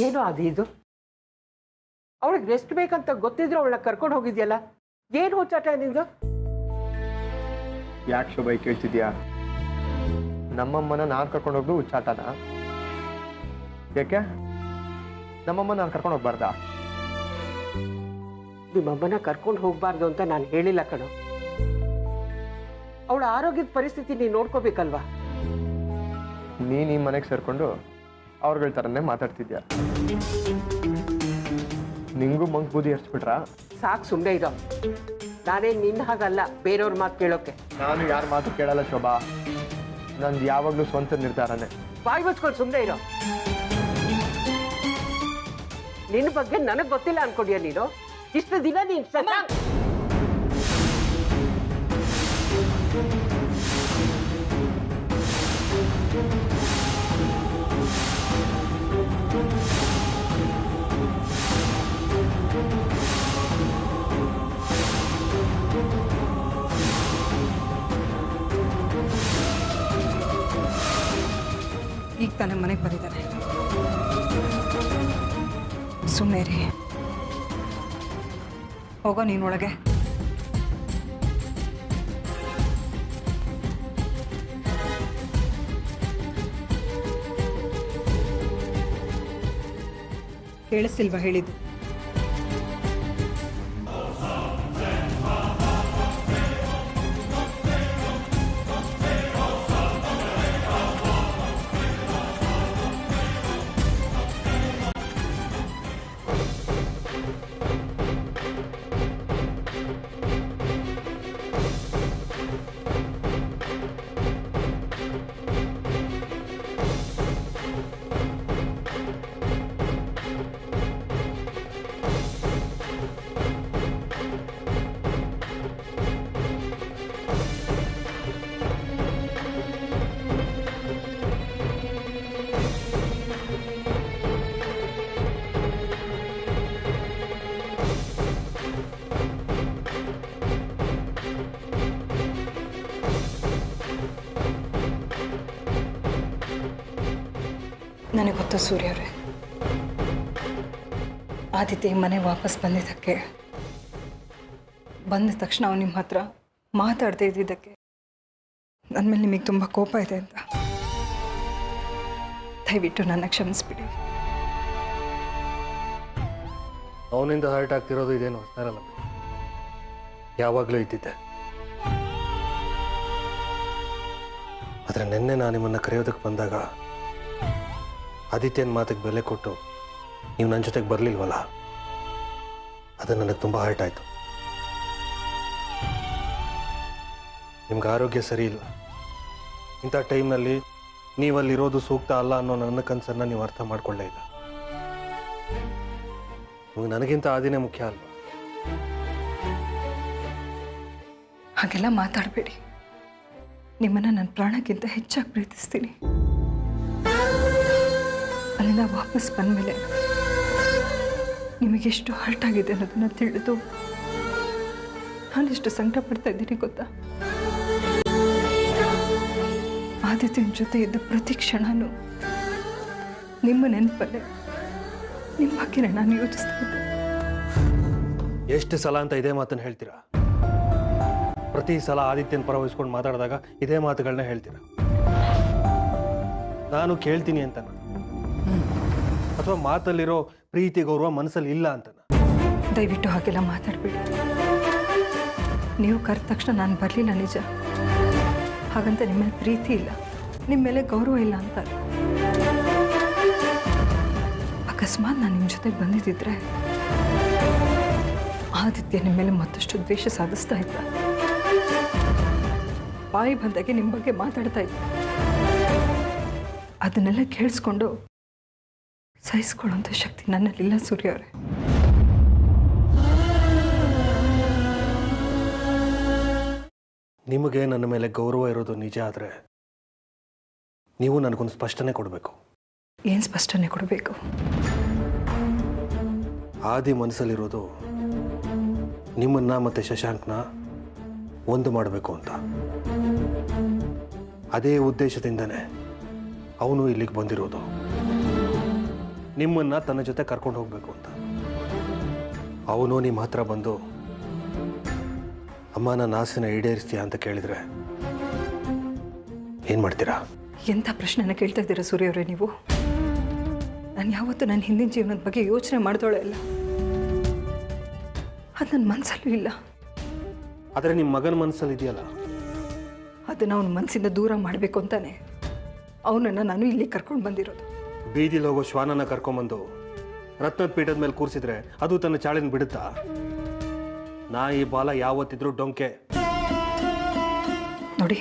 ಏನೋ ಅದು ಇದು ಅವಳಿಗೆ ರೆಸ್ಟ್ ಬೇಕಂತ ಗೊತ್ತಿದ್ರು ಅವಳನ್ನ ಕರ್ಕೊಂಡು ಹೋಗಿದ್ಯಲ್ಲ, ಏನು ಹುಚ್ಚಾಟ ನಿಂದು? ಯಾಕೆ ಶೋಭಾ ಕೇಳ್ತಿದ್ಯಾ? ನಮ್ಮಮ್ಮನ ನಾನು ಕರ್ಕೊಂಡು ಹೋಗ್ದು ಹುಚ್ಚಾಟನ? ಯಾಕೆ ನಮ್ಮಮ್ಮ ನಾನು ಕರ್ಕೊಂಡು ಹೋಗ್ಬಾರ್ದಾ? ನಿಮ್ಮಮ್ಮನ ಕರ್ಕೊಂಡು ಹೋಗ್ಬಾರ್ದು ಅಂತ ನಾನು ಹೇಳಿಲ್ಲ ಕಣೋ. ಅವಳ ಆರೋಗ್ಯದ ಪರಿಸ್ಥಿತಿ ನೀನು ನೋಡ್ಕೋಬೇಕಲ್ವಾ? ನೀನು ಈ ಮನೆಗೆ ಸೇರ್ಕೊಂಡು ಅವ್ರಗಳ ಥರನೇ ಮಾತಾಡ್ತಿದ್ಯಾ. ನಿಂಗೂ ಮಂಕ್ ಬೂದಿ ಹರಿಸ್ಬಿಟ್ರಾ? ಸಾಕು, ಸುಮ್ಮನೆ ಇರೋ. ನಾನೇನು ನಿನ್ನ ಹಾಗಲ್ಲ ಬೇರೆಯವ್ರ ಮಾತು ಕೇಳೋಕೆ. ನಾನು ಯಾರ ಮಾತು ಕೇಳಲ್ಲ ಶೋಭಾ, ನಂದು ಯಾವಾಗಲೂ ಸ್ವಂತ ನಿರ್ಧಾರನೇ. ಬಾಯಿ ಮುಚ್ಕೊಂಡು ಸುಮ್ಮನೆ ಇರೋ. ನಿನ್ನ ಬಗ್ಗೆ ನನಗೆ ಗೊತ್ತಿಲ್ಲ ಅನ್ಕೊಂಡಿಯ ನೀನು? ಇಷ್ಟು ದಿನ ನೀನು ಈಗ ತಾನೇ ಮನೆಗೆ ಬಂದಿದ್ದಾನೆ. ಸುಮ್ಮನೆ ರೀ, ಹೋಗೋ ನೀನೊಳಗೆ. ಕೇಳಿಸ್ತಿಲ್ವಾ ಹೇಳಿದ್ದು? ನನಗೆ ಗೊತ್ತು ಸೂರ್ಯ ಅವರೇ, ಆದಿತ್ಯ ಮನೆಗೆ ವಾಪಸ್ ಬಂದಿದ್ದಕ್ಕೆ, ಬಂದ ತಕ್ಷಣ ಅವ್ನು ನಿಮ್ಮ ಹತ್ರ ಮಾತಾಡ್ತಾ ಇದ್ದಿದ್ದಕ್ಕೆ ನನ್ನ ಮೇಲೆ ನಿಮಗೆ ತುಂಬ ಕೋಪ ಇದೆ ಅಂತ. ದಯವಿಟ್ಟು ನನ್ನ ಕ್ಷಮಿಸ್ಬಿಡಿ. ಅವನಿಂದ ಹರ್ಟ್ ಆಗ್ತಿರೋದು ಇದೇನು ಹೊಸ್ತಾರಲ್ಲ, ಯಾವಾಗಲೂ ಇದ್ದಿದ್ದೆ. ಆದರೆ ನಿನ್ನೆ ನಾನು ನಿಮ್ಮನ್ನು ಕರೆಯೋದಕ್ಕೆ ಬಂದಾಗ ಆದಿತ್ಯನ ಮಾತಿಗೆ ಬೆಲೆ ಕೊಟ್ಟು ನೀವು ನನ್ನ ಜೊತೆಗೆ ಬರಲಿಲ್ವಲ್ಲ, ಅದು ನನಗೆ ತುಂಬ ಹರ್ಟ್ ಆಯಿತು. ನಿಮ್ಗೆ ಆರೋಗ್ಯ ಸರಿ ಇಲ್ಲ, ಇಂಥ ಟೈಮ್ನಲ್ಲಿ ನೀವಲ್ಲಿರೋದು ಸೂಕ್ತ ಅಲ್ಲ ಅನ್ನೋ ನನ್ನ ಕನಸನ್ನು ನೀವು ಅರ್ಥ ಮಾಡ್ಕೊಳ್ಳೇ ಇಲ್ಲ. ನಿಮಗೆ ನನಗಿಂತ ಆದಿನೇ ಮುಖ್ಯ ಅಲ್ವಾ? ಹಾಗೆಲ್ಲ ಮಾತಾಡಬೇಡಿ. ನಿಮ್ಮನ್ನು ನನ್ನ ಪ್ರಾಣಕ್ಕಿಂತ ಹೆಚ್ಚಾಗಿ ಪ್ರೀತಿಸ್ತೀನಿ. ಅಲ್ಲಿಂದ ವಾಪಸ್ ಬಂದಮೇಲೆ ನಿಮಗೆಷ್ಟು ಹರ್ಟ್ ಆಗಿದೆ ಅನ್ನೋದನ್ನು ತಿಳಿದು ನಾನೆಷ್ಟು ಸಂಕಟ ಪಡ್ತಾ ಇದ್ದೀನಿ ಗೊತ್ತಾ? ಆದಿತ್ಯನ ಜೊತೆ ಇದ್ದ ಪ್ರತಿ ಕ್ಷಣನೂ ನಿಮ್ಮ ನೆನಪಲ್ಲೇ ನಿಮ್ಮ ಬಗ್ಗೆ ನಾನು ಯೋಚಿಸ್ತಾ ಇದ್ದೆ. ಎಷ್ಟು ಸಲ ಅಂತ ಇದೇ ಮಾತನ್ನು ಹೇಳ್ತೀರಾ? ಪ್ರತಿ ಸಲ ಆದಿತ್ಯನ ಪರ ವಹಿಸ್ಕೊಂಡು ಮಾತಾಡಿದಾಗ ಇದೇ ಮಾತುಗಳನ್ನ ಹೇಳ್ತೀರಾ? ನಾನು ಕೇಳ್ತೀನಿ ಅಂತನ, ಅಥವಾ ಮಾತಲ್ಲಿರೋ ಪ್ರೀತಿ ಗೌರವ ಮನಸ್ಸಲ್ಲಿ ಇಲ್ಲ ಅಂತನ? ದಯವಿಟ್ಟು ಹಾಗೆಲ್ಲ ಮಾತಾಡಬೇಡಿ. ನೀವು ಕರೆದ ತಕ್ಷಣ ನಾನು ಬರಲಿಲ್ಲ ನಿಜ, ಹಾಗಂತ ನಿಮ್ಮ ಮೇಲೆ ಪ್ರೀತಿ ಇಲ್ಲ, ನಿಮ್ಮ ಮೇಲೆ ಗೌರವ ಇಲ್ಲ ಅಂತ. ಅಕಸ್ಮಾತ್ ನಾನು ನಿಮ್ಮ ಜೊತೆಗೆ ಬಂದಿದ್ದಿದ್ರೆ ಆದಿತ್ಯ ನಿಮ್ಮ ಮೇಲೆ ಮತ್ತಷ್ಟು ದ್ವೇಷ ಸಾಧಿಸ್ತಾ ಇದ್ದ. ಬಾಯಿ ಬಂದಾಗೆ ನಿಮ್ಮ ಬಗ್ಗೆ ಮಾತಾಡ್ತಾ ಇದ್ದ. ಅದನ್ನೆಲ್ಲ ಕೇಳಿಸ್ಕೊಂಡು ಸಹಿಸ್ಕೊಳ್ಳುವಂಥ ಶಕ್ತಿ ನನ್ನಲ್ಲಿಲ್ಲ ಸೂರ್ಯ ಅವರೇ. ನಿಮಗೆ ನನ್ನ ಮೇಲೆ ಗೌರವ ಇರೋದು ನಿಜ ಆದರೆ ನೀವು ನನಗೊಂದು ಸ್ಪಷ್ಟನೆ ಕೊಡಬೇಕು. ಏನು ಸ್ಪಷ್ಟನೆ ಕೊಡಬೇಕು? ಆದಿ ಮನಸ್ಸಲ್ಲಿರೋದು ನಿಮ್ಮನ್ನ ಮತ್ತು ಶಶಾಂಕ್ನ ಒಂದು ಮಾಡಬೇಕು ಅಂತ. ಅದೇ ಉದ್ದೇಶದಿಂದನೇ ಅವನು ಇಲ್ಲಿಗೆ ಬಂದಿರೋದು. ನಿಮ್ಮನ್ನು ತನ್ನ ಜೊತೆ ಕರ್ಕೊಂಡು ಹೋಗಬೇಕು ಅಂತ. ಅವನು ನಿಮ್ಮ ಹತ್ರ ಬಂದು ಅಮ್ಮ ನನ್ನ ಆಸೆನ ಈಡೇರಿಸ್ತೀಯಾ ಅಂತ ಕೇಳಿದರೆ ಏನು ಮಾಡ್ತೀರಾ? ಎಂಥ ಪ್ರಶ್ನೆನ ಕೇಳ್ತಾ ಇದ್ದೀರಾ ಸೂರ್ಯ ಅವರೇ ನೀವು? ನಾನು ಯಾವತ್ತೂ ನನ್ನ ಹಿಂದಿನ ಜೀವನದ ಬಗ್ಗೆ ಯೋಚನೆ ಮಾಡಿದೋಳೆ ಇಲ್ಲ. ಅದು ನನ್ನ ಮನಸ್ಸಲ್ಲೂ ಇಲ್ಲ. ಆದರೆ ನಿಮ್ಮ ಮಗನ ಮನಸ್ಸಲ್ಲಿ ಇದೆಯಲ್ಲ, ಅದನ್ನು ಅವನ ಮನಸ್ಸಿಂದ ದೂರ ಮಾಡಬೇಕು ಅಂತಾನೆ ಅವನನ್ನು ನಾನು ಇಲ್ಲಿ ಕರ್ಕೊಂಡು ಬಂದಿರೋದು. ಬೀದಿಲಿ ಹೋಗೋ ಶ್ವಾನನ ಕರ್ಕೊಂಬಂದು ರತ್ನದ ಪೀಠದ ಮೇಲೆ ಕೂರಿಸಿದ್ರೆ ಅದು ತನ್ನ ಚಾಳಿನ ಬಿಡುತ್ತಾ? ನಾಯಿ ಬಾಲ ಯಾವತ್ತಿದ್ರೂ ಡೊಂಕೆ. ನೋಡಿ,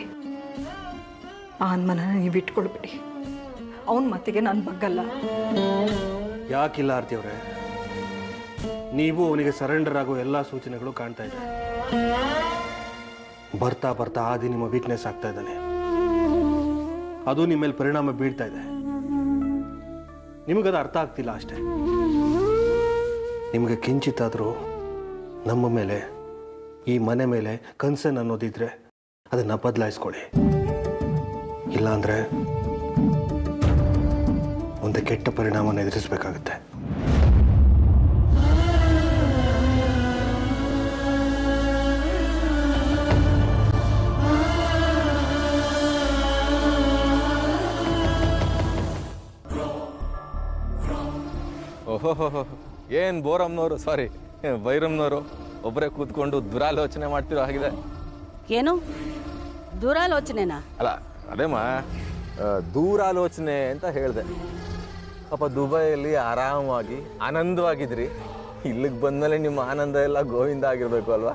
ಆ ಅನ್ಮನ ನೀವು ಇಟ್ಕೊಳ್ಬೇಡಿ. ಅವನ ಮಾತಿಗೆ ನಾನು ಬಗ್ಗಲ್ಲ. ಯಾಕಿಲ್ಲ ಆರ್ತಿಯವ್ರೆ? ನೀವು ಅವನಿಗೆ ಸರೆಂಡರ್ ಆಗೋ ಎಲ್ಲ ಸೂಚನೆಗಳು ಕಾಣ್ತಾ ಇದೆ. ಬರ್ತಾ ಬರ್ತಾ ಆದಿ ನಿಮ್ಮ ವೀಕ್ನೆಸ್ ಆಗ್ತಾ ಇದ್ದಾನೆ. ಅದು ನಿಮ್ಮ ಮೇಲೆ ಪರಿಣಾಮ ಬೀಳ್ತಾ ಇದೆ. ನಿಮಗದು ಅರ್ಥ ಆಗ್ತಿಲ್ಲ ಅಷ್ಟೇ. ನಿಮಗೆ ಕಿಂಚಿತ್ತಾದರೂ ನಮ್ಮ ಮೇಲೆ, ಈ ಮನೆ ಮೇಲೆ ಕನ್ಸರ್ನ್ ಅನ್ನೋದಿದ್ರೆ ಅದನ್ನು ಬದಲಾಯಿಸ್ಕೊಳ್ಳಿ. ಇಲ್ಲಾಂದ್ರೆ ಮುಂದೆ ಕೆಟ್ಟ ಪರಿಣಾಮನ ಎದುರಿಸಬೇಕಾಗುತ್ತೆ. ಓಹೋ, ಏನು ಬೋರಮ್ಮನವರು, ಸಾರಿ ಬೈರಮ್ಮನವರು ಒಬ್ಬರೇ ಕೂತ್ಕೊಂಡು ದುರಾಲೋಚನೆ ಮಾಡ್ತಿರೋ ಹಾಗಿದೆ. ಏನು ದುರಾಲೋಚನೆನಾ? ಅಲ್ಲ, ಅದೇಮ್ಮ ದೂರಾಲೋಚನೆ ಅಂತ ಹೇಳಿದೆ. ಪಾಪ ದುಬೈಯಲ್ಲಿ ಆರಾಮಾಗಿ ಆನಂದವಾಗಿದ್ರಿ. ಇಲ್ಲಿಗೆ ಬಂದಮೇಲೆ ನಿಮ್ಮ ಆನಂದ ಎಲ್ಲ ಗೋವಿಂದ ಆಗಿರಬೇಕು ಅಲ್ವಾ?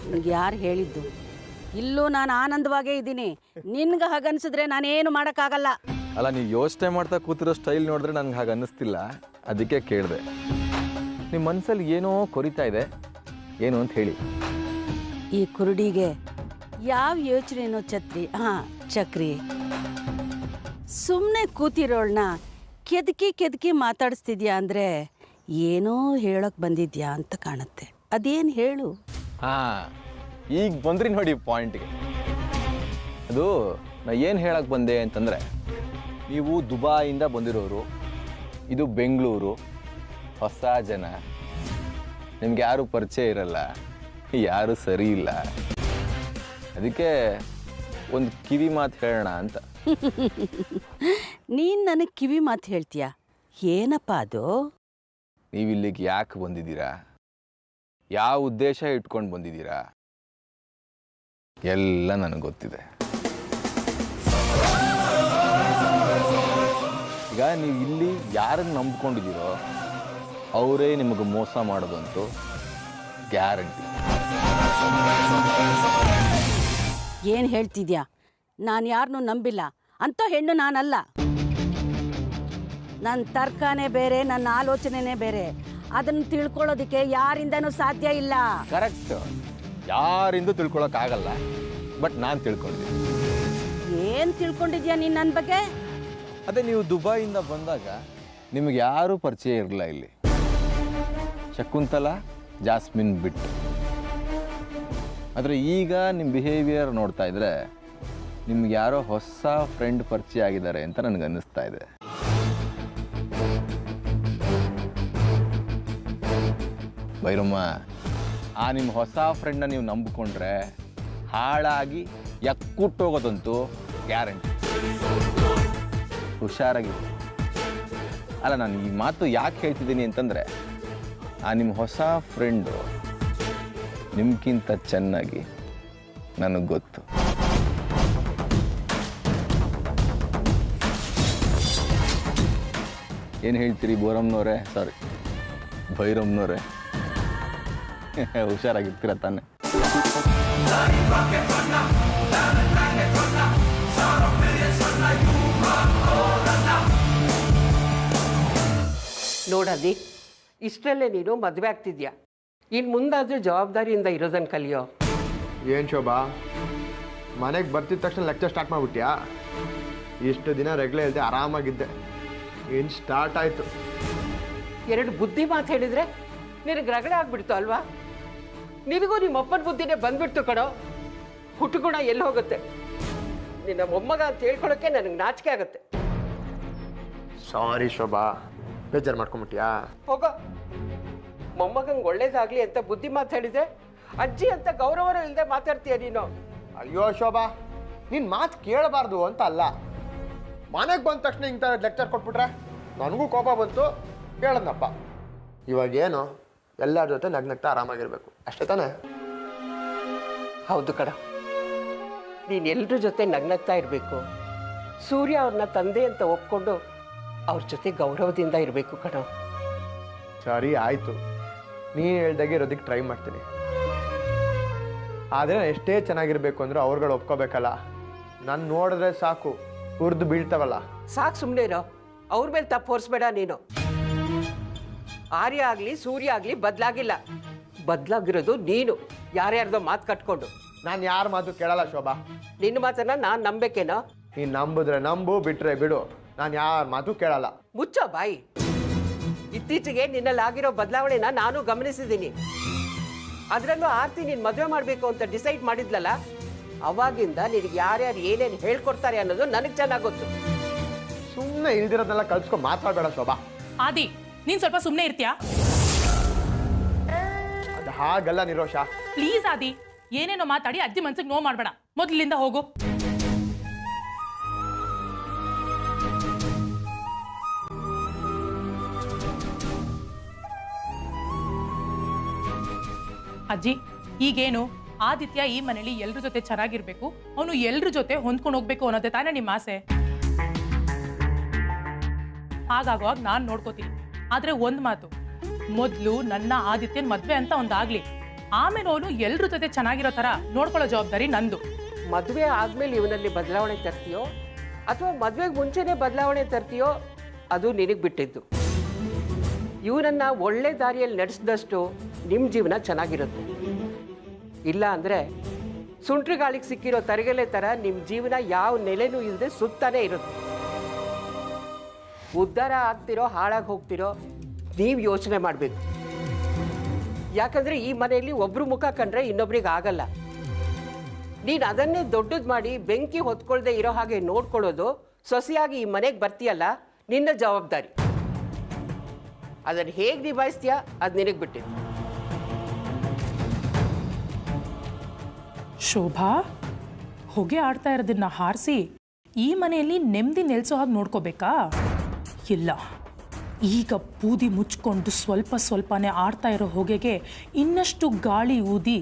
ನಿಮ್ಗೆ ಯಾರು ಹೇಳಿದ್ದು? ಇಲ್ಲೂ ನಾನು ಆನಂದವಾಗೇ ಇದ್ದೀನಿ. ನಿನ್ಗೆ ಹಾಗನ್ಸಿದ್ರೆ ನಾನೇನು ಮಾಡೋಕ್ಕಾಗಲ್ಲ. ಅಲ್ಲ, ನೀವು ಯೋಚನೆ ಮಾಡ್ತಾ ಕೂತಿರೋ ಸ್ಟೈಲ್ ನೋಡಿದ್ರೆ ನನಗೆ ಹಾಗೆ ಅನ್ನಿಸ್ತಿಲ್ಲ, ಅದಕ್ಕೆ ಕೇಳಿದೆ. ನಿಮ್ಮ ಮನಸ್ಸಲ್ಲಿ ಏನೋ ಕೊರಿತಾ ಇದೆ, ಏನು ಅಂತ ಹೇಳಿ. ಈ ಕುರುಡಿಗೆ ಯಾವ ಯೋಚನೆನೋ ಚಕ್ರಿ. ಸುಮ್ಮನೆ ಕೂತಿರೋಳನ್ನ ಕೆದಕಿ ಮಾತಾಡಿಸ್ತಿದ್ಯಾ ಅಂದರೆ ಏನೋ ಹೇಳೋಕೆ ಬಂದಿದ್ಯಾ ಅಂತ ಕಾಣುತ್ತೆ. ಅದೇನು ಹೇಳು? ಈಗ ಬಂದ್ರಿ ನೋಡಿ ಪಾಯಿಂಟ್ಗೆ. ಅದು ನಾ ಏನು ಹೇಳಕ್ಕೆ ಬಂದೆ ಅಂತಂದರೆ, ನೀವು ದುಬಾಯಿಂದ ಬಂದಿರೋರು, ಇದು ಬೆಂಗಳೂರು, ಹೊಸ ಜನ, ನಿಮ್ಗೆ ಯಾರು ಪರಿಚಯ ಇರಲ್ಲ, ಯಾರು ಸರಿ ಇಲ್ಲ. ಅದಕ್ಕೆ ಒಂದು ಕಿವಿ ಮಾತು ಹೇಳೋಣ ಅಂತ. ನೀನು ನನಗೆ ಕಿವಿ ಮಾತು ಹೇಳ್ತೀಯಾ? ಏನಪ್ಪ ಅದು? ನೀವು ಇಲ್ಲಿಗೆ ಯಾಕೆ ಬಂದಿದ್ದೀರಾ, ಯಾವ ಉದ್ದೇಶ ಇಟ್ಕೊಂಡು ಬಂದಿದ್ದೀರಾ, ಎಲ್ಲ ನನಗೆ ಗೊತ್ತಿದೆ. ಈಗ ನೀವು ಇಲ್ಲಿ ಯಾರನ್ನು ನಂಬ್ಕೊಂಡಿದ್ದೀರೋ ಅವರೇ ನಿಮಗೆ ಮೋಸ ಮಾಡೋದಂತೂ ಗ್ಯಾರಂಟಿ. ಏನು ಹೇಳ್ತಿದ್ಯಾ? ನಾನು ಯಾರನ್ನೂ ನಂಬಿಲ್ಲ ಅಂತ ಹೆಣ್ಣು ನಾನಲ್ಲ. ನನ್ನ ತರ್ಕನೇ ಬೇರೆ, ನನ್ನ ಆಲೋಚನೆನೇ ಬೇರೆ. ಅದನ್ನು ತಿಳ್ಕೊಳ್ಳೋದಕ್ಕೆ ಯಾರಿಂದನೂ ಸಾಧ್ಯ ಇಲ್ಲ. ಕರೆಕ್ಟ್, ಯಾರಿಂದೂ ತಿಳ್ಕೊಳಕ್ಕಾಗಲ್ಲ. ಬಟ್ ನಾನು ತಿಳ್ಕೊಂಡಿದ್ದೀನಿ. ಏನು ತಿಳ್ಕೊಂಡಿದ್ಯಾ ನೀನು ನನ್ನ ಬಗ್ಗೆ? ಅದೇ ನೀವು ದುಬೈಯಿಂದ ಬಂದಾಗ ನಿಮಗೆ ಯಾರೂ ಪರಿಚಯ ಇರಲಿಲ್ಲ ಇಲ್ಲಿ, ಶಕುಂತಲಾ ಜಾಸ್ಮಿನ್ ಬಿಟ್ಟು. ಆದರೆ ಈಗ ನಿಮ್ಮ ಬಿಹೇವಿಯರ್ ನೋಡ್ತಾ ಇದ್ರೆ ನಿಮ್ಗೆ ಯಾರೋ ಹೊಸ ಫ್ರೆಂಡ್ ಪರಿಚಯ ಆಗಿದ್ದಾರೆ ಅಂತ ನನಗೆ ಅನ್ನಿಸ್ತಾ ಇದೆ. ಬೈರಮ್ಮ, ಆ ನಿಮ್ಮ ಹೊಸ ಫ್ರೆಂಡ್ನ ನೀವು ನಂಬಿಕೊಂಡ್ರೆ ಹಾಳಾಗಿ ಎಕ್ಕುಟ್ಟೋಗೋದಂತೂ ಗ್ಯಾರಂಟಿ. ಹುಷಾರಾಗಿ. ಅಲ್ಲ, ನಾನು ಈ ಮಾತು ಯಾಕೆ ಹೇಳ್ತಿದ್ದೀನಿ ಅಂತಂದರೆ, ಆ ನಿಮ್ಮ ಹೊಸ ಫ್ರೆಂಡು ನಿಮ್ಗಿಂತ ಚೆನ್ನಾಗಿ ನನಗೆ ಗೊತ್ತು. ಏನು ಹೇಳ್ತೀರಿ ಬೋರಮ್ಮನವರೇ, ಸಾರಿ ಭೈರಮ್ಮನವರೇ? ಹುಷಾರಾಗಿರ್ತೀರ ತಾನೆ? ನೋಡದಿ, ಇಷ್ಟರಲ್ಲೇ ನೀನು ಮದುವೆ ಆಗ್ತಿದ್ಯಾ. ಇನ್ನು ಮುಂದಾದರೂ ಜವಾಬ್ದಾರಿಯಿಂದ ಇರೋದನ್ನು ಕಲಿಯೋ. ಏನು ಶೋಭಾ, ಮನೆಗೆ ಬರ್ತಿದ ತಕ್ಷಣ ಲೆಕ್ಚರ್ ಸ್ಟಾರ್ಟ್ ಮಾಡಿಬಿಟ್ಯಾ? ಇಷ್ಟು ದಿನ ರೆಗ್ಲೆ ಇಲ್ಲದೆ ಆರಾಮಾಗಿದ್ದೆ, ಏನು ಸ್ಟಾರ್ಟ್ ಆಯಿತು. ಎರಡು ಬುದ್ಧಿ ಮಾತು ಹೇಳಿದರೆ ನಿನಗೆ ರಗಡೆ ಆಗ್ಬಿಡ್ತು ಅಲ್ವಾ? ನಿನಗೂ ನಿಮ್ಮ ಅಪ್ಪನ ಬುದ್ಧಿನೇ ಬಂದ್ಬಿಡ್ತು ಕಣೋ. ಹುಟ್ಟುಗುಣ ಎಲ್ಲಿ ಹೋಗುತ್ತೆ? ನಿನ್ನ ಮೊಮ್ಮಗ ಅಂತ ಹೇಳ್ಕೊಳ್ಳೋಕ್ಕೆ ನನಗೆ ನಾಚಿಕೆ ಆಗುತ್ತೆ. ಸಾರಿ ಶೋಭಾ, ಬೇಜಾರು ಮಾಡ್ಕೊಂಬಿಟ್ಟಿಯಾ? ಹೋಗೋ. ಮೊಮ್ಮಗಂಗೆ ಒಳ್ಳೇದಾಗ್ಲಿ ಅಂತ ಬುದ್ಧಿ ಮಾತು ಹೇಳಿದ್ರೆ ಅಜ್ಜಿ ಅಂತ ಗೌರವನೂ ಇಲ್ಲದೆ ಮಾತಾಡ್ತೀಯ ನೀನು. ಅಯ್ಯೋ ಶೋಭಾ, ನಿನ್ನ ಮಾತು ಕೇಳಬಾರ್ದು ಅಂತ ಅಲ್ಲ, ಮನೆಗೆ ಬಂದ ತಕ್ಷಣ ಇಂಥ ಲೆಕ್ಚರ್ ಕೊಟ್ಬಿಟ್ರೆ ನನಗೂ ಕೋಪ ಬಂತು, ಕೇಳದ್ನಪ್ಪ. ಇವಾಗೇನು ಎಲ್ಲರ ಜೊತೆ ನಗ್ನಗ್ತಾ ಆರಾಮಾಗಿರ್ಬೇಕು ಅಷ್ಟೇ ತಾನೇ? ಹೌದು ಕಣ, ನೀನು ಎಲ್ಲರ ಜೊತೆ ನಗ್ನಗ್ತಾ ಇರಬೇಕು. ಸೂರ್ಯ ಅವ್ರನ್ನ ತಂದೆ ಅಂತ ಒಪ್ಕೊಂಡು ಅವ್ರ ಜೊತೆ ಗೌರವದಿಂದ ಇರಬೇಕು ಕಣ. ಸರಿ ಆಯಿತು, ನೀನು ಹೇಳ್ದಾಗೆ ಇರೋದಕ್ಕೆ ಟ್ರೈ ಮಾಡ್ತೀನಿ. ಆದರೆ ಎಷ್ಟೇ ಚೆನ್ನಾಗಿರ್ಬೇಕು ಅಂದ್ರೆ ಅವ್ರುಗಳು ಒಪ್ಕೋಬೇಕಲ್ಲ. ನಾನು ನೋಡಿದ್ರೆ ಸಾಕು ಹುರಿದು ಬೀಳ್ತಾವಲ್ಲ. ಸಾಕು, ಸುಮ್ಮನೆ ಇರೋ. ಅವ್ರ ಮೇಲೆ ತಪ್ಪು ಹೊರಿಸ್ಬೇಡ ನೀನು. ಆರ್ಯ ಆಗಲಿ ಸೂರ್ಯ ಆಗಲಿ ಬದಲಾಗಿಲ್ಲ, ಬದಲಾಗಿರೋದು ನೀನು ಯಾರ್ಯಾರ್ದೋ ಮಾತು ಕಟ್ಕೊಂಡು. ನಾನು ಯಾರ ಮಾತು ಕೇಳಲ್ಲ ಶೋಭಾ. ನಿನ್ನ ಮಾತನ್ನ ನಾನು ನಂಬೇಕೇನೋ? ನೀನು ನಂಬಿದ್ರೆ ನಂಬು, ಬಿಟ್ರೆ ಬಿಡು. ನಾನು ಯಾರ ಮಾತು ಕೇಳಲ್ಲ. ಮುಚ್ಚೋ ಬಾಯಿ. ಇತ್ತೀಚೆಗೆ ನಿನ್ನಲ್ಲಿ ಆಗಿರೋ ಬದಲಾವಣೆನ ನಾನು ಗಮನಿಸಿದ್ದೀನಿ. ಅದರಲ್ಲೂ ಆರ್ತಿ ನೀನು ಮದುವೆ ಮಾಡಬೇಕು ಅಂತ ಡಿಸೈಡ್ ಮಾಡಿದ್ಲಲ್ಲ, ಅವಾಗಿಂದ ನಿನಗೆ ಯಾರ್ಯಾರು ಏನೇನು ಹೇಳ್ಕೊಡ್ತಾರೆ ಅನ್ನೋದು ನನಗೆ ಚೆನ್ನಾಗಿ ಗೊತ್ತು. ಸುಮ್ಮನೆ ಇಲ್ದಿರೋದನ್ನೆಲ್ಲ ಕಲ್ಸ್ಕೊಂಡು ಮಾತಾಡಬೇಡ ಶೋಭಾ. ಆದಿ, ನೀನ್ ಸ್ವಲ್ಪ ಸುಮ್ಮನೆ ಇರ್ತೀಯಾ? ಅದು ಹಾಗಲ್ಲ ನಿರೋಷ. ಪ್ಲೀಸ್ ಆದಿ, ಏನೇನೋ ಮಾತಾಡಿ ಅಜ್ಜಿ ಮನ್ಸಿಗೆ ನೋವು ಮಾಡಬೇಡ. ಮೊದಲಿಂದ ಹೋಗು. ಅಜ್ಜಿ, ಈಗೇನು ಆದಿತ್ಯ ಈ ಮನೇಲಿ ಎಲ್ರ ಜೊತೆ ಚೆನ್ನಾಗಿರ್ಬೇಕು, ಅವನು ಎಲ್ರ ಜೊತೆ ಹೊಂದ್ಕೊಂಡು ಹೋಗ್ಬೇಕು ಅನ್ನೋದೇ ತಾನೇ ನಿಮ್ಮ ಆಸೆ. ಹಾಗಾಗುವಾಗ ನಾನು ನೋಡ್ಕೋತೀನಿ. ಆದ್ರೆ ಒಂದ್ ಮಾತು, ಮೊದ್ಲು ನನ್ನ ಆದಿತ್ಯನ್ ಮದ್ವೆ ಅಂತ ಒಂದಾಗ್ಲಿ, ಆಮೇಲೆ ಅವನು ಎಲ್ರ ಜೊತೆ ಚೆನ್ನಾಗಿರೋ ತರ ನೋಡ್ಕೊಳ್ಳೋ ಜವಾಬ್ದಾರಿ ನಂದು. ಮದುವೆ ಆದ್ಮೇಲೆ ಇವನಲ್ಲಿ ಬದಲಾವಣೆ ತರ್ತೀಯೋ ಅಥವಾ ಮದುವೆಗೆ ಮುಂಚೆನೇ ಬದಲಾವಣೆ ತರ್ತೀಯೋ ಅದು ನಿನಗೆ ಬಿಟ್ಟಿದ್ದು. ಇವನನ್ನ ಒಳ್ಳೆ ದಾರಿಯಲ್ಲಿ ನಡೆಸಿದಷ್ಟು ನಿಮ್ಮ ಜೀವನ ಚೆನ್ನಾಗಿರುತ್ತೆ. ಇಲ್ಲ ಅಂದರೆ ಸುಂಟ್ರಿಗಾಳಿಗೆ ಸಿಕ್ಕಿರೋ ತರಗೆಲೆ ಥರ ನಿಮ್ಮ ಜೀವನ ಯಾವ ನೆಲೆನೂ ಇಲ್ಲದೆ ಸುತ್ತಾನೇ ಇರುತ್ತೆ. ಉದ್ಧಾರ ಆಗ್ತಿರೋ ಹಾಳಾಗಿ ಹೋಗ್ತಿರೋ ನೀವು ಯೋಚನೆ ಮಾಡಬೇಕು. ಯಾಕಂದರೆ ಈ ಮನೆಯಲ್ಲಿ ಒಬ್ಬರು ಮುಖ ಕಂಡ್ರೆ ಇನ್ನೊಬ್ರಿಗೆ ಆಗಲ್ಲ. ನೀನು ಅದನ್ನೇ ದೊಡ್ಡದು ಮಾಡಿ ಬೆಂಕಿ ಹೊತ್ಕೊಳ್ದೆ ಇರೋ ಹಾಗೆ ನೋಡ್ಕೊಳ್ಳೋದು, ಸೊಸೆಯಾಗಿ ಈ ಮನೆಗೆ ಬರ್ತೀಯಲ್ಲ, ನಿನ್ನ ಜವಾಬ್ದಾರಿ. ಅದನ್ನು ಹೇಗೆ ನಿಭಾಯಿಸ್ತೀಯಾ ಅದು ನಿನಗೆ ಬಿಟ್ಟಿದ್ದು. ಶೋಭಾ, ಹೊಗೆ ಆಡ್ತಾ ಇರೋದನ್ನ ಹಾರಿಸಿ ಈ ಮನೆಯಲ್ಲಿ ನೆಮ್ಮದಿ ನೆಲೆಸೋ ಹಾಗೆ ನೋಡ್ಕೋಬೇಕಾ? ಇಲ್ಲ, ಈಗ ಬೂದಿ ಮುಚ್ಕೊಂಡು ಸ್ವಲ್ಪ ಸ್ವಲ್ಪನೇ ಆಡ್ತಾ ಇರೋ ಹೊಗೆಗೆ ಇನ್ನಷ್ಟು ಗಾಳಿ ಊದಿ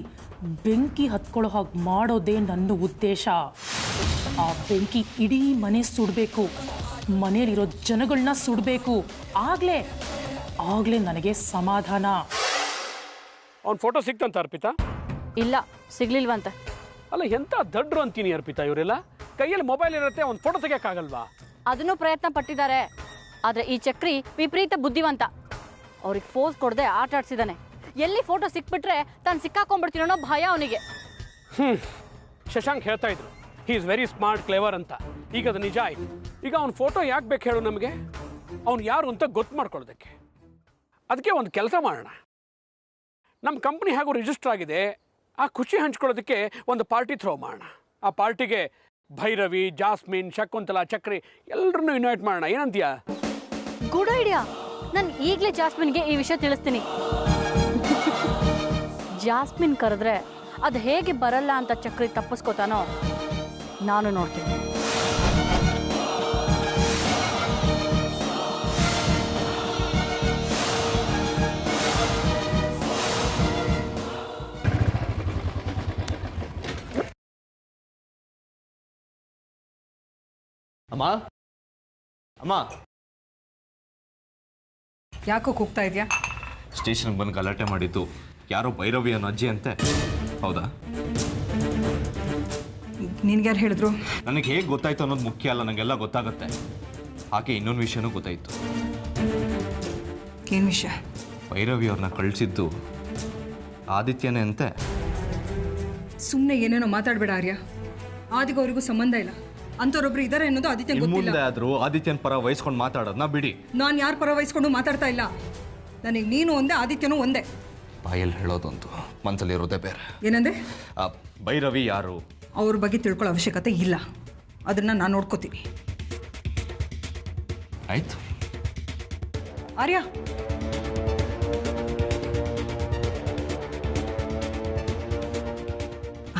ಬೆಂಕಿ ಹತ್ಕೊಳ್ಳೋ ಹಾಗೆ ಮಾಡೋದೇ ನನ್ನ ಉದ್ದೇಶ. ಆ ಬೆಂಕಿ ಇಡೀ ಮನೆ ಸುಡಬೇಕು, ಮನೆಯಲ್ಲಿರೋ ಜನಗಳನ್ನ ಸುಡಬೇಕು. ಆಗ್ಲೇ ನನಗೆ ಸಮಾಧಾನ. ಅವ್ನ ಫೋಟೋ ಸಿಕ್ತಂತ ಅರ್ಪಿತಾ? ಇಲ್ಲ, ಸಿಗ್ಲಿಲ್ವಂತೆ. ಅಲ್ಲ, ಎಂತ ದಡ್ರು ಅಂತೀನಿ ಅರ್ಪಿತಾ ಇವರೆಲ್ಲ. ಕೈಯಲ್ಲಿ ಮೊಬೈಲ್ ಇರುತ್ತೆ, ಒಂದು ಫೋಟೋ ತೆಗಿಯಕ್ಕಾಗಲ್ವಾ? ಅದನ್ನು ಪ್ರಯತ್ನ ಪಟ್ಟಿದ್ದಾರೆ. ಆದರೆ ಈ ಚಕ್ರಿ ವಿಪರೀತ ಬುದ್ಧಿವಂತ. ಅವ್ರಿಗೆ ಫೋಸ್ ಕೊಡದೆ ಆಟ ಆಡ್ಸಿದಾನೆ. ಎಲ್ಲಿ ಫೋಟೋ ಸಿಕ್ಬಿಟ್ರೆ ತಾನು ಸಿಕ್ಕಾಕೊಂಡ್ಬಿಡ್ತೀನೋ ಅನ್ನೋ ಭಯ ಅವನಿಗೆ. ಶಶಾಂಕ್ ಹೇಳ್ತಾ ಇದ್ರು, he is very smart, clever ಅಂತ. ಈಗ ಅದು ನಿಜ ಆಯ್ತು. ಈಗ ಅವ್ನ ಫೋಟೋ ಯಾಕೆ ಬೇಕು ಹೇಳು ನಮಗೆ? ಅವ್ನು ಯಾರು ಅಂತ ಗೊತ್ತು ಮಾಡ್ಕೊಳ್ಳೋದಕ್ಕೆ. ಅದಕ್ಕೆ ಒಂದು ಕೆಲಸ ಮಾಡೋಣ, ನಮ್ಮ ಕಂಪ್ನಿ ಹೇಗೂ ರಿಜಿಸ್ಟರ್ ಆಗಿದೆ, ಆ ಖುಷಿ ಹಂಚ್ಕೊಳ್ಳೋದಕ್ಕೆ ಒಂದು ಪಾರ್ಟಿ ಥ್ರೋ ಮಾಡೋಣ. ಆ ಪಾರ್ಟಿಗೆ ಭೈರವಿ, ಜಾಸ್ಮಿನ್, ಶಕುಂತಲಾ, ಚಕ್ರಿ ಎಲ್ಲರನ್ನೂ ಇನ್ವೈಟ್ ಮಾಡೋಣ. ಏನಂತೀಯ? Good idea. ನಾನು ಈಗಲೇ ಜಾಸ್ಮಿನ್ಗೆ ಈ ವಿಷಯ ತಿಳಿಸ್ತೀನಿ. ಜಾಸ್ಮಿನ್ ಕರೆದ್ರೆ ಅದು ಹೇಗೆ ಬರಲ್ಲ ಅಂತ ಚಕ್ರಿ ತಪ್ಪಿಸ್ಕೋತಾನೋ ನಾನು ನೋಡ್ತೀನಿ. ಅಮ್ಮ, ಅಮ್ಮ, ಯಾಕೋ ಕೂಗ್ತಾ ಇದೆಯಾ? ಸ್ಟೇಷನ್ಗೆ ಬಂದು ಗಲಾಟೆ ಮಾಡಿದ್ದು ಯಾರೋ ಭೈರವಿ ಅನ್ನೋ ಅಜ್ಜಿ ಅಂತೆ, ಹೌದಾ? ನಿನ್ಗ್ಯಾರು ಹೇಳಿದ್ರು? ನನಗೆ ಹೇಗೆ ಗೊತ್ತಾಯ್ತು ಅನ್ನೋದು ಮುಖ್ಯ ಅಲ್ಲ, ನನಗೆಲ್ಲ ಗೊತ್ತಾಗುತ್ತೆ. ಹಾಗೆ ಇನ್ನೊಂದು ವಿಷಯನೂ ಗೊತ್ತಾಯಿತು. ಏನು ವಿಷಯ? ಭೈರವಿ ಅವ್ರನ್ನ ಕಳಿಸಿದ್ದು ಆದಿತ್ಯನೇ ಅಂತೆ. ಸುಮ್ಮನೆ ಏನೇನೋ ಮಾತಾಡಬೇಡ ಆರ್ಯ. ಆದಿಗೂ ಅವರಿಗೂ ಸಂಬಂಧ ಇಲ್ಲ. ಅಂಥವ್ರೊಬ್ರು ಇದ್ದಾರೆ ಅನ್ನೋದು ಆದಿತ್ಯ ಗೊತ್ತಿಲ್ಲ. ಮುಂದೆ ಆದರೂ ಆದಿತ್ಯನ ಪರ ವಹಿಸ್ಕೊಂಡು ಮಾತಾಡೋದನ್ನ ಬಿಡಿ. ನಾನು ಯಾರ ಪರ ವಹಿಸ್ಕೊಂಡು ಮಾತಾಡ್ತಾ ಇಲ್ಲ. ನನಗೆ ನೀನು ಒಂದೇ, ಆದಿತ್ಯನೂ ಒಂದೇ. ಬಾಯಲ್ಲಿ ಹೇಳೋದಂತೂ ಮನಸ್ಸಲ್ಲಿರೋದೇ ಬೇರೆ. ಏನಂದೆ? ಭೈರವಿ ಯಾರು? ಅವ್ರ ಬಗ್ಗೆ ತಿಳ್ಕೊಳ್ಳೋ ಅವಶ್ಯಕತೆ ಇಲ್ಲ. ಅದನ್ನು ನಾನು ನೋಡ್ಕೋತೀನಿ. ಆಯ್ತು, ಆರ್ಯ,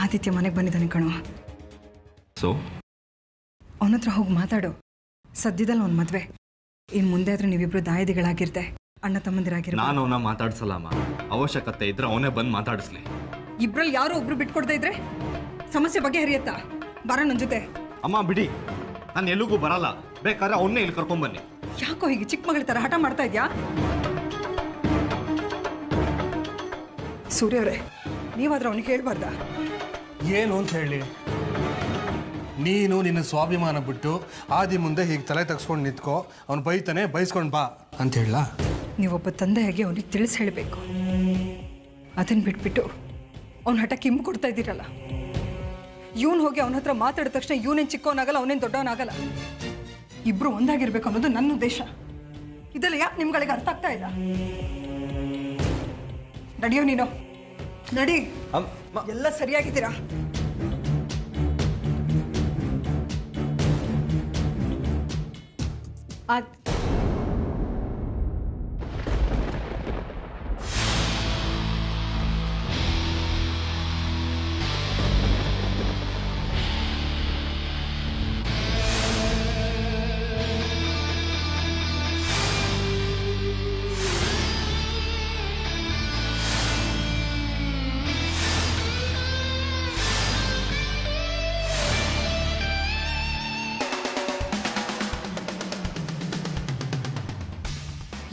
ಆದಿತ್ಯ ಮನೆಗೆ ಬಂದಿದ್ದಾನೆ ಕಣೋ. ಸೊ ಅವನ ಹತ್ರ ಹೋಗಿ ಮಾತಾಡು. ಸದ್ಯದಲ್ಲಿ ಅವ್ನ ಮದುವೆ. ಇನ್ನು ಮುಂದೆ ಆದ್ರೆ ನೀವಿಬ್ರು ದಾಯದಿಗಳಾಗಿರ್ತೆ, ಅಣ್ಣ ತಮ್ಮಂದಿರಾಗಿರ್ತೆ. ನಾನು ಅವನ ಮಾತಾಡ್ಸಲ್ಲಮ್ಮ. ಅವಶ್ಯಕತೆ ಇದ್ರೆ ಅವನೇ ಬಂದು ಮಾತಾಡಿಸ್ಲಿ. ಇಬ್ರಲ್ಲಿ ಯಾರೋ ಒಬ್ರು ಬಿಟ್ಕೊಡ್ತಾ ಇದ್ರೆ ಸಮಸ್ಯೆ ಬಗ್ಗೆ ಹರಿಯತ್ತಾ? ಬರ ನನ್ನ ಜೊತೆ. ಅಮ್ಮ ಬಿಡಿ, ನಾನು ಎಲ್ಲಿಗೂ ಬರಲ್ಲ. ಬೇಕಾದ್ರೆ ಅವನ್ನೇ ಇಲ್ಲಿ ಕರ್ಕೊಂಡ್ಬನ್ನಿ. ಯಾಕೋ ಹೀಗೆ ಚಿಕ್ಕ ಮಗಳ ಥರ ಹಠ ಮಾಡ್ತಾ ಇದ್ಯಾ? ಸೂರ್ಯ ಅವರೇ, ನೀವಾದ್ರೆ ಅವನಿಗೆ ಹೇಳ್ಬಾರ್ದಾ? ಏನು ಅಂತ ಹೇಳಿ? ನೀನು ನಿನ್ನ ಸ್ವಾಭಿಮಾನ ಬಿಟ್ಟು ಆದಿ ಮುಂದೆ ಹೀಗೆ ತಲೆ ತಗ್ಸ್ಕೊಂಡು ನಿಂತ್ಕೋ, ಅವ್ನು ಬೈತಾನೆ, ಬೈಸ್ಕೊಂಡು ಬಾ ಅಂತ ಹೇಳ. ನೀವೊಬ್ಬ ತಂದೆಯಾಗಿ ಅವನಿಗೆ ತಿಳಿಸಿ ಹೇಳಬೇಕು. ಅದನ್ನು ಬಿಟ್ಬಿಟ್ಟು ಅವ್ನ ಹಠ ಕಿಮ್ಮು ಕೊಡ್ತಾ ಇದ್ದೀರಲ್ಲ. ಇವನು ಹೋಗಿ ಅವನ ಹತ್ರ ಮಾತಾಡಿದ ತಕ್ಷಣ ಇವನೇನು ಚಿಕ್ಕವನಾಗಲ್ಲ, ಅವನೇನು ದೊಡ್ಡವನಾಗಲ್ಲ. ಇಬ್ರು ಒಂದಾಗಿರ್ಬೇಕು ಅನ್ನೋದು ನನ್ನ ಉದ್ದೇಶ. ಇದೆಲ್ಲ ಯಾಕೆ ನಿಮ್ಗಳಿಗೆ ಅರ್ಥ ಆಗ್ತಾ ಇಲ್ಲ? ನಡಿಯೋ ನೀನು, ನಡಿ. ಎಲ್ಲ ಸರಿಯಾಗಿದ್ದೀರಾ?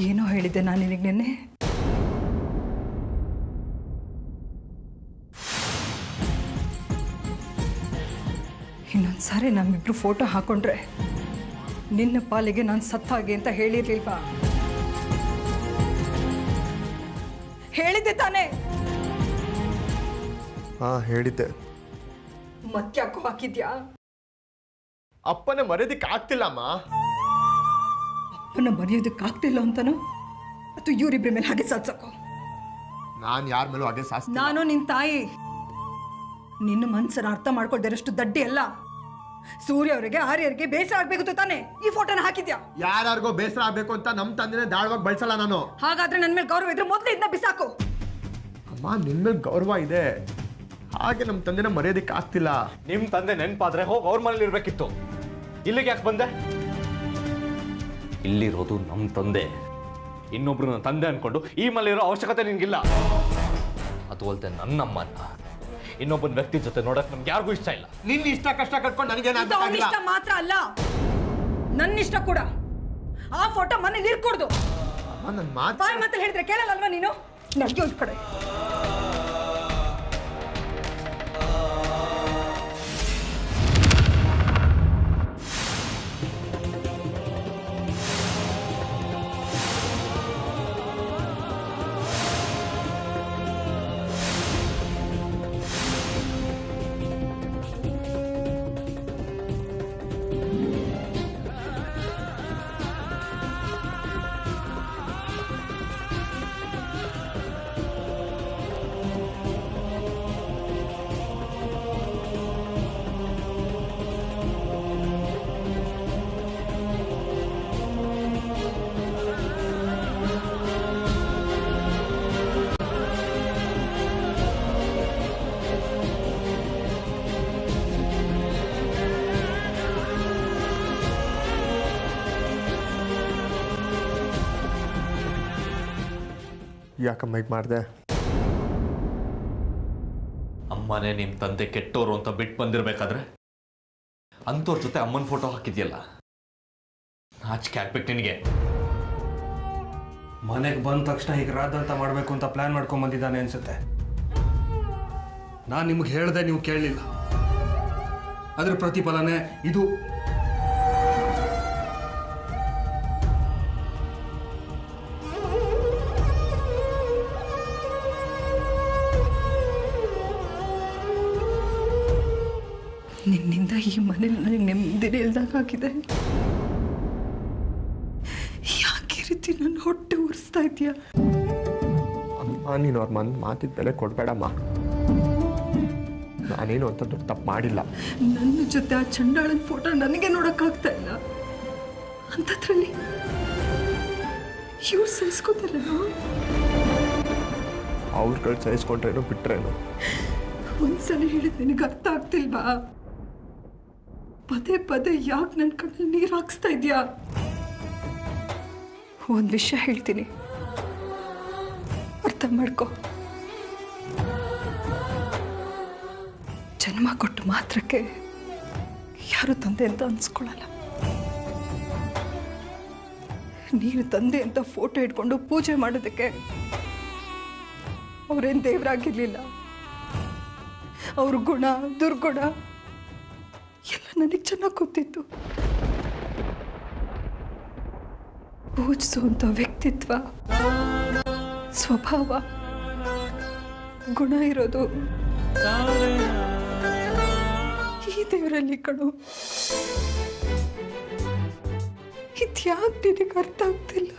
ಏನೋ ಹೇಳಿದ್ದೆ ನಾನು ನಿನಗೆ ನೆನ್ನೆ. ಇನ್ನೊಂದ್ಸಾರಿ ನಮ್ಮಿಬ್ರು ಫೋಟೋ ಹಾಕೊಂಡ್ರೆ ನಿನ್ನ ಪಾಲಿಗೆ ನಾನು ಸತ್ತಾಗೆ ಅಂತ ಹೇಳಿರ್ಲಿಲ್ವಾ? ಹೇಳಿದ್ದೆ ತಾನೇ? ಹೇಳಿದ್ದೆ. ಮತ್ತ್ಯಾಕೋ ಹಾಕಿದ್ಯಾ? ಅಪ್ಪನ ಮರ್ಯಾದಕ್ಕೆ ಆಗ್ತಿಲ್ಲಮ್ಮ. ಅಪ್ಪನ ಮರೆಯೋದಕ್ಕಾಗ್ತಿಲ್ಲ ಅಂತನೋ ಅಥವಾ ಇವರಿಬ್ಬರ ಮೇಲೆ ಹಾಗೆ ಸಾಧಿಸಕ್ಕೋ? ನಾನು ಯಾರ ಮೇಲೂ ಹಾಗೆ ಸಾಧಿಸ್ತೀನಿ. ನಾನು ನಿನ್ನ ತಾಯಿ. ನಿನ್ನ ಮನಸ್ಸನ್ನು ಅರ್ಥ ಮಾಡ್ಕೊಳ್ದಿರಷ್ಟು ದಡ್ಡಿ ಅಲ್ಲ. ಸೂರ್ಯ ಅವರಿಗೆ ಆರ್ಯರಿಗೆ ಬೇಸರ ಆಗ್ಬೇಕು ತಾನೆ ಈ ಫೋಟೋನ ಹಾಕಿದ್ಯಾ? ಯಾರಿಗೋ ಬೇಸರ ಆಗ್ಬೇಕು ಅಂತ ನಮ್ಮ ತಂದೆನೇ ದಾಳವಾಗಿ ಬಳಸಲ್ಲ ನಾನು. ಹಾಗಾದ್ರೆ ನನ್ನ ಮೇಲೆ ಗೌರವ ಇದ್ರೆ ಮೊದಲೇ ಇದನ್ನ ಬಿಸಾಕು. ಅಮ್ಮ, ನಿನ್ನ ಮೇಲೆ ಗೌರವ ಇದೆ, ಹಾಗೆ ನಮ್ಮ ತಂದೆನ ಮರ್ಯಾದಕ್ಕೆ ಆಗ್ತಿಲ್ಲ. ನಿಮ್ಮ ತಂದೆ ನೆನಪಾದ್ರೆ ಹೋಗಿ ಅವ್ರ ಮನೇಲಿ ಇರ್ಬೇಕಿತ್ತು. ಇಲ್ಲಿಗೆ ಯಾಕೆ ಬಂದೆ? ಇಲ್ಲಿರೋದು ನಮ್ಮ ತಂದೆ. ಇನ್ನೊಬ್ರು ನನ್ನ ತಂದೆ ಅನ್ಕೊಂಡು ಈ ಮನೇಲಿರೋ ಅವಶ್ಯಕತೆ ನಿನ್ಗಿಲ್ಲ. ಅದು ಅಲ್ಲದೆ ನನ್ನಮ್ಮನ್ನ ಇನ್ನೊಬ್ಬನ ವ್ಯಕ್ತಿ ಜೊತೆ ನೋಡಕ್ ನಮ್ಗೆ ಯಾರಿಗೂ ಇಷ್ಟ ಇಲ್ಲ. ನಿನ್ನ ಇಷ್ಟ ಕಷ್ಟ ಕಟ್ಕೊಂಡು ನನಗೇನಾಗ್ಬೇಕಾಗಿಲ್ಲ. ಇಷ್ಟ ಮಾತ್ರ ಅಲ್ಲ, ನನ್ನ ಇಷ್ಟ ಕೂಡ. ಆ ಫೋಟೋ ಮನೇಲಿ ಇರ್ಕೊಡ್ದು. ನನ್ನ ಮಾತು ಬಾಯ್ ಮಾತಲ್ಲಿ ಹೇಳಿದ್ರೆ ಕೇಳಲ್ಲಲ್ವಾ ನೀನು? ನಡ್ಯೋ ಈ ಕಡೆ. ಯಾಕಮ್ಮ ಹೀಗೆ ಮಾಡಿದೆ? ಅಮ್ಮನೇ ನಿಮ್ಮ ತಂದೆ ಕೆಟ್ಟೋರು ಅಂತ ಬಿಟ್ಟು ಬಂದಿರ್ಬೇಕಾದ್ರೆ ಅಂಥವ್ರ ಜೊತೆ ಅಮ್ಮನ ಫೋಟೋ ಹಾಕಿದ್ಯಲ್ಲ, ನಾಚಿಕೆ ಆಗ್ಬೇಕು ನಿನಗೆ. ಮನೆಗೆ ಬಂದ ತಕ್ಷಣ ಹೀಗೆ ರಾದಂತ ಮಾಡಬೇಕು ಅಂತ ಪ್ಲಾನ್ ಮಾಡ್ಕೊಂಡು ಬಂದಿದ್ದಾನೆ ಅನ್ಸುತ್ತೆ. ನಾನು ನಿಮ್ಗೆ ಹೇಳ್ದೆ, ನೀವು ಕೇಳಲಿಲ್ಲ. ಅದ್ರ ಪ್ರತಿಫಲನೇ ಇದು. ನಿನ್ನಿಂದ ಈ ಮನೇಲಿ ನನಗೆ ನೆಮ್ಮದಿನೇ ಇಲ್ದಾಗಿದೆ. ಯಾಕೆ ರೀತಿ ನನ್ನ ಹೊಟ್ಟೆ ಉರಿಸ್ತಾ ಇದೆಯಾ? ಅಮ್ಮ, ನೀನು ಅವ್ರ ಮಾತಿಗೆ ಬೆಲೆ ಕೊಡಬೇಡಮ್ಮ. ನಾನೇನು ಅಂತ ದೊಡ್ಡ ತಪ್ಪು ಮಾಡಿಲ್ಲ. ನನ್ನ ಜೊತೆ ಆ ಚಂಡಾಳನ ಫೋಟೋ ನನಗೆ ನೋಡೋಕ್ಕಾಗ್ತಾ ಇಲ್ಲ. ಅಂಥದ್ರಲ್ಲಿ ಇವ್ರು ಸಹಿಸ್ಕೋತಾರೇನೋ? ಅವ್ರುಗಳು ಸಹಿಸ್ಕೊಂಡ್ರೇನೋ ಬಿಟ್ರೇನೋ. ಒಂದ್ಸಲ ಹೇಳಿದ್ ನಿನಗೆ ಅರ್ಥ ಆಗ್ತಿಲ್ವಾ? ಪದೇ ಪದೇ ಯಾಕೆ ನನ್ನ ಕಣ್ಣಲ್ಲಿ ನೀರು ಹಾಕ್ಸ್ತಾ ಇದೆಯಾ? ಒಂದು ವಿಷಯ ಹೇಳ್ತೀನಿ, ಅರ್ಥ ಮಾಡ್ಕೊ. ಜನ್ಮ ಕೊಟ್ಟು ಮಾತ್ರಕ್ಕೆ ಯಾರು ತಂದೆ ಅಂತ ಅನ್ಸ್ಕೊಳ್ಳಲ್ಲ. ನೀನು ತಂದೆ ಅಂತ ಫೋಟೋ ಇಟ್ಕೊಂಡು ಪೂಜೆ ಮಾಡೋದಕ್ಕೆ ಅವ್ರೇನು ದೇವರಾಗಿರ್ಲಿಲ್ಲ. ಅವ್ರ ಗುಣ ದುರ್ಗುಣ ಎಲ್ಲ ನನಗೆ ಚೆನ್ನಾಗಿ ಗೊತ್ತಿತ್ತು. ಪೂಜಿಸುವಂಥ ವ್ಯಕ್ತಿತ್ವ, ಸ್ವಭಾವ, ಗುಣ ಇರೋದು ಈ ದೇವರಲ್ಲಿ ಕಣು. ಇದ್ಯಾಕೆ ನಿನಗೆ ಅರ್ಥ ಆಗ್ತಿಲ್ಲ?